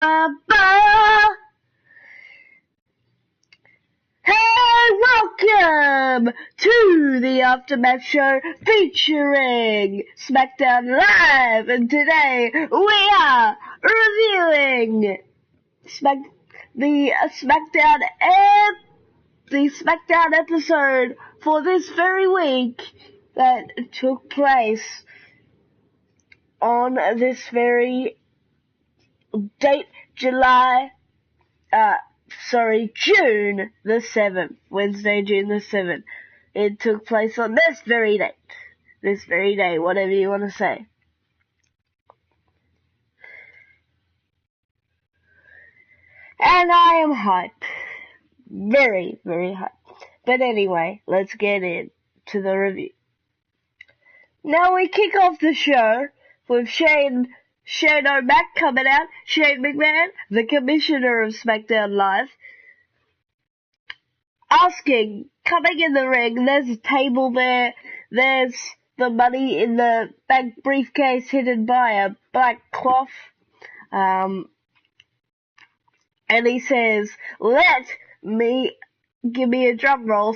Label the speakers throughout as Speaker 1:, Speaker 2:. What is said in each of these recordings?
Speaker 1: Ba-ba. Hey, welcome to the Aftermath Show featuring Smackdown Live, and today we are reviewing the Smackdown episode for this very week that took place on this very date, June the 7th, Wednesday, June the 7th. It took place on this very day, whatever you want to say. And I am hyped. Very, very hyped. But anyway, let's get into the review. Now we kick off the show with Shane O'Mac coming out, Shane McMahon, the commissioner of Smackdown Live, coming in the ring, there's a table there, there's the money in the bank briefcase hidden by a black cloth, and he says, give me a drum roll,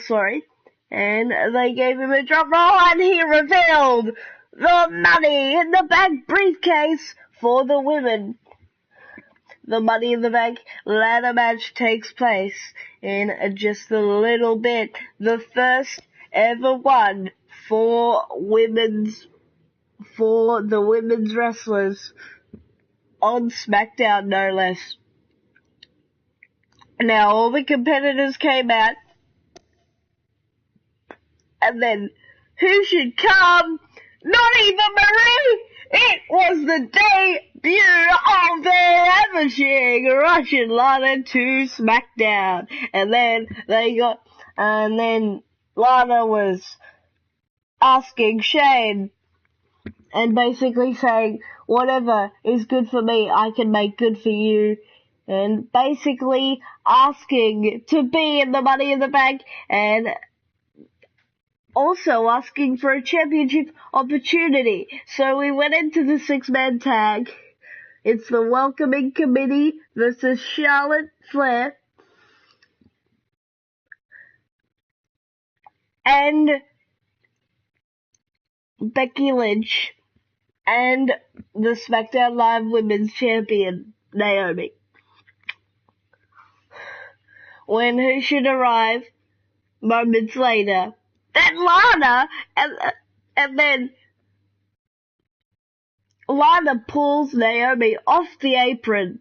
Speaker 1: and they gave him a drum roll, and he revealed the money in the bank briefcase for the women. The Money in the Bank ladder match takes place in just a little bit. The first ever one for the women's wrestlers on SmackDown, no less. Now all the competitors came out, and then who should come? Not even Marie! It was the debut of the ravishing Russian Lana to SmackDown. And then Lana was asking Shane and basically saying, whatever is good for me, I can make good for you. And basically asking to be in the Money in the Bank and also asking for a championship opportunity. So we went into the 6-man tag. It's the Welcoming Committee versus Charlotte Flair and Becky Lynch and the SmackDown Live Women's Champion, Naomi. When who should arrive moments later? Then Lana, and then Lana pulls Naomi off the apron.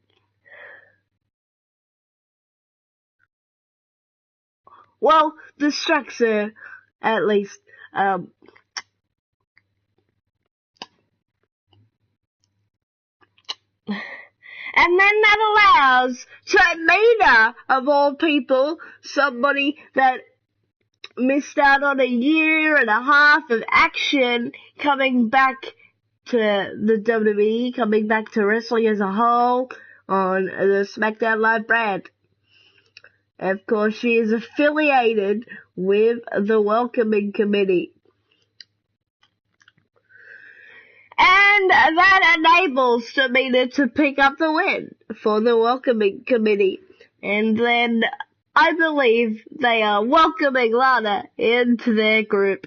Speaker 1: Well, distracts her, at least. And then that allows Tamina, of all people, somebody that missed out on a year and a half of action, coming back to the WWE, coming back to wrestling as a whole on the SmackDown Live brand. Of course, she is affiliated with the Welcoming Committee. And that enables Tamina to pick up the win for the Welcoming Committee. And then I believe they are welcoming Lana into their group.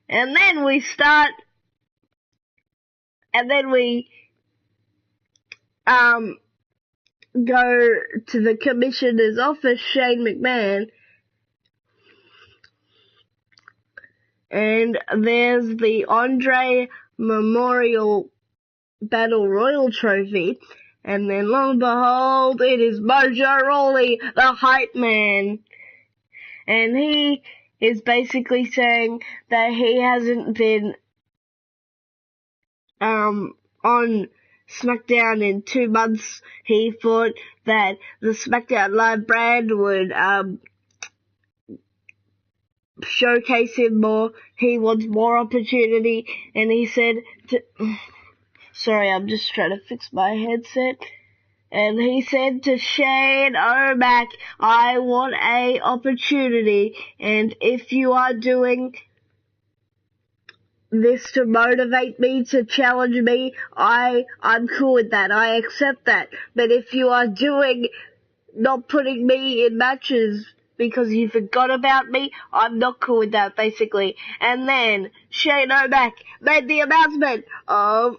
Speaker 1: And then we go to the commissioner's office, Shane McMahon, and there's the Andre Memorial Battle Royal Trophy, and then lo and behold, it is Mojo Rawley, the hype man, and he is basically saying that he hasn't been on SmackDown in 2 months. He thought that the SmackDown Live brand would showcase him more. He wants more opportunity, and he said sorry, I'm just trying to fix my headset. And he said to Shane O'Mac, I want a opportunity, and if you are doing this to motivate me, to challenge me, I'm cool with that. I accept that. But if you are not putting me in matches because you forgot about me, I'm not cool with that, basically. And then Shane O'Mac made the announcement of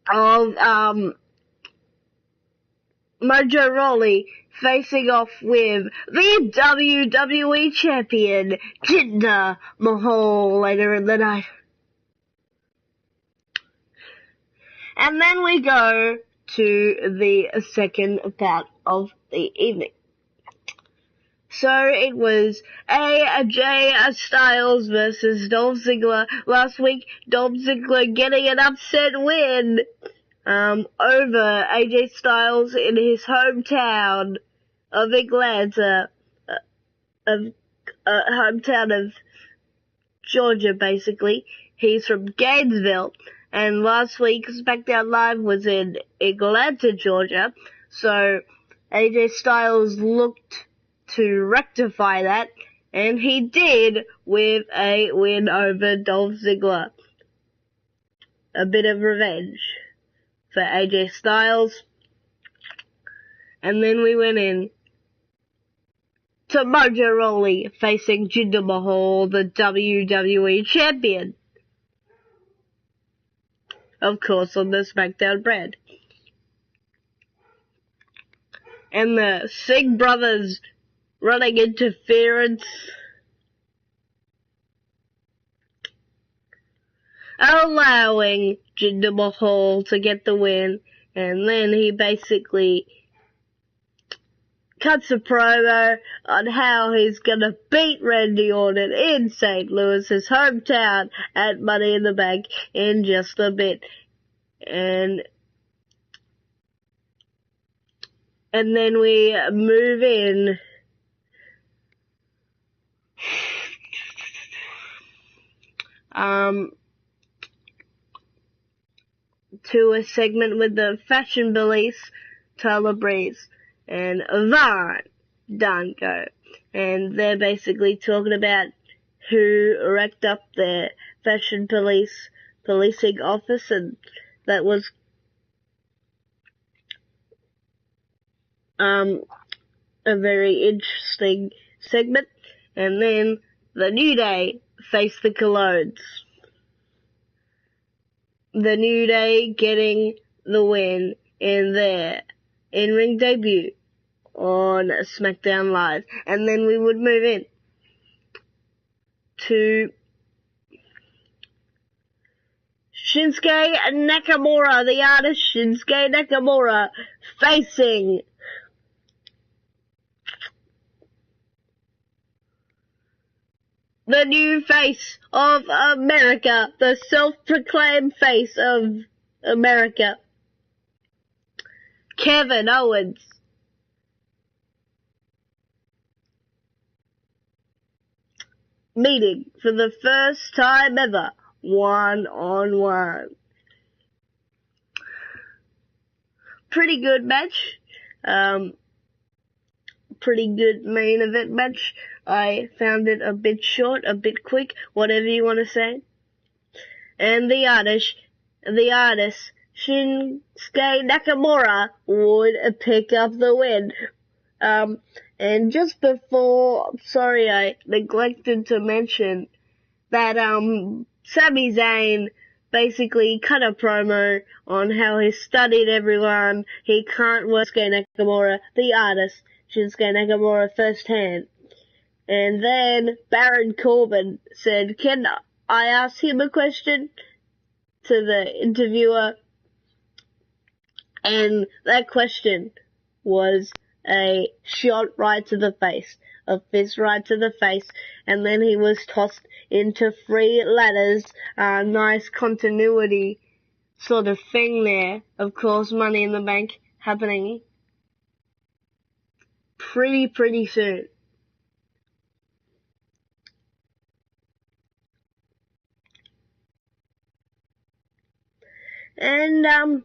Speaker 1: Mojo Rawley facing off with the WWE Champion, Jinder Mahal, later in the night. And then we go to the second part of the evening. So it was AJ Styles versus Dolph Ziggler. Last week, Dolph Ziggler getting an upset win over AJ Styles in his hometown of Atlanta, hometown of Georgia, basically. He's from Gainesville, and last week Smackdown Live was in Atlanta, Georgia, so AJ Styles looked to rectify that, and he did with a win over Dolph Ziggler. A bit of revenge for AJ Styles. And then we went in to Mojo Rawley facing Jinder Mahal, the WWE Champion. Of course, on the Smackdown brand. And the Singh brothers running interference. Allowing Jinder Mahal to get the win. And then he basically cuts a promo on how he's gonna beat Randy Orton in St. Louis, his hometown, at Money in the Bank in just a bit. And then we move in to a segment with the Fashion Police, Tyler Breeze, and Vaughn Danko. And they're basically talking about who wrecked up their Fashion policing office, and that was a very interesting segment. And then the New Day faced the Colognes. The New Day getting the win in their in-ring debut on SmackDown Live. And then we would move in to Shinsuke Nakamura, the artist Shinsuke Nakamura, facing the new face of America, the self-proclaimed face of America, Kevin Owens. Meeting for the first time ever, one-on-one. Pretty good match. Pretty good main event match. I found it a bit short, a bit quick, whatever you want to say. And the artist, Shinsuke Nakamura, would pick up the win. And just before, sorry, I neglected to mention that, Sami Zayn basically cut a promo on how he studied everyone. He can't work Shinsuke Nakamura, the artist, Shinsuke Nakamura, firsthand. And then Baron Corbin said, "Can I ask him a question?" to the interviewer. And that question was a shot right to the face, a fist right to the face, and then he was tossed into 3 ladders, nice continuity sort of thing there. Of course, Money in the Bank happening pretty soon. And,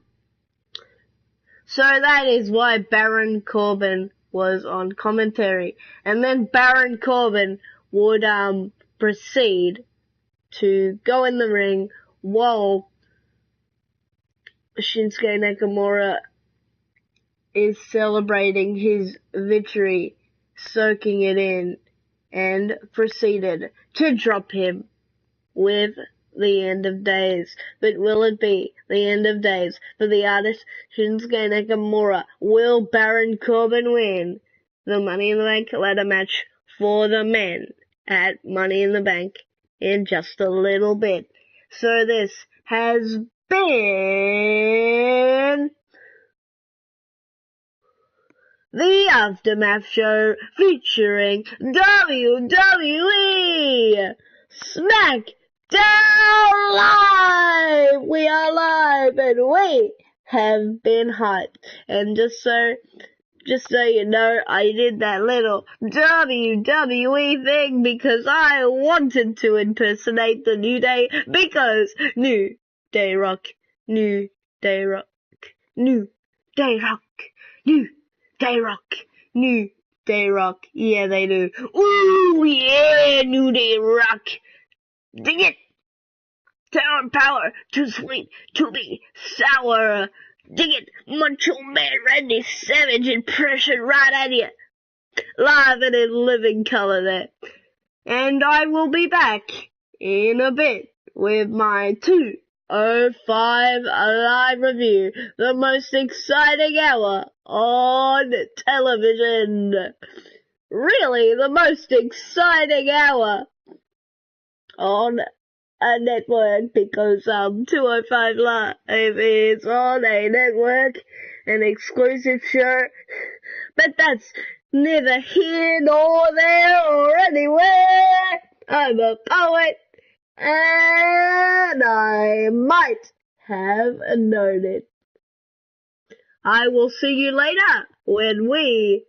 Speaker 1: so that is why Baron Corbin was on commentary. And then Baron Corbin would, proceed to go in the ring while Shinsuke Nakamura is celebrating his victory, soaking it in, and proceeded to drop him with the end of days. But will it be the end of days for the artist Shinsuke Nakamura? Will Baron Corbin win the Money in the Bank ladder match for the men at Money in the Bank in just a little bit? So this has been the Aftermath Show featuring WWE Smackdown Live! We are live and we have been hyped. And just so you know, I did that little WWE thing because I wanted to impersonate the New Day, because New Day Rock, New Day Rock, New Day Rock, New Day Rock, New Day Rock. Yeah, they do. Ooh, yeah, New Day Rock. Dig it. Tower power, too sweet to be sour. Dig it, Macho Man Randy Savage impression right at you. Live and in living color there. And I will be back in a bit with my 205 live review, the most exciting hour on television. Really, the most exciting hour on a network, because 205 Live is on a network, an exclusive show, but that's neither here nor there or anywhere. I'm a poet, and I might have known it. I will see you later when we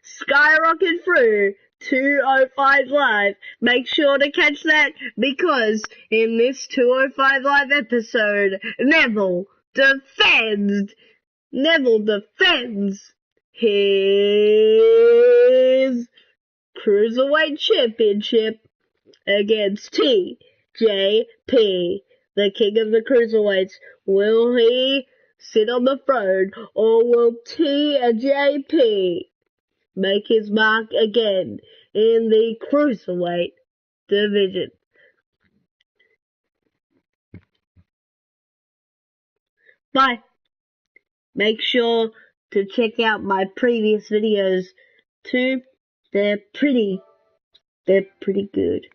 Speaker 1: skyrocket through 205 Live. Make sure to catch that, because in this 205 Live episode, Neville defends his Cruiserweight Championship against TJP, the King of the Cruiserweights. Will he sit on the throne, or will TJP make his mark again in the Cruiserweight division? Bye. Make sure to check out my previous videos too. They're pretty good.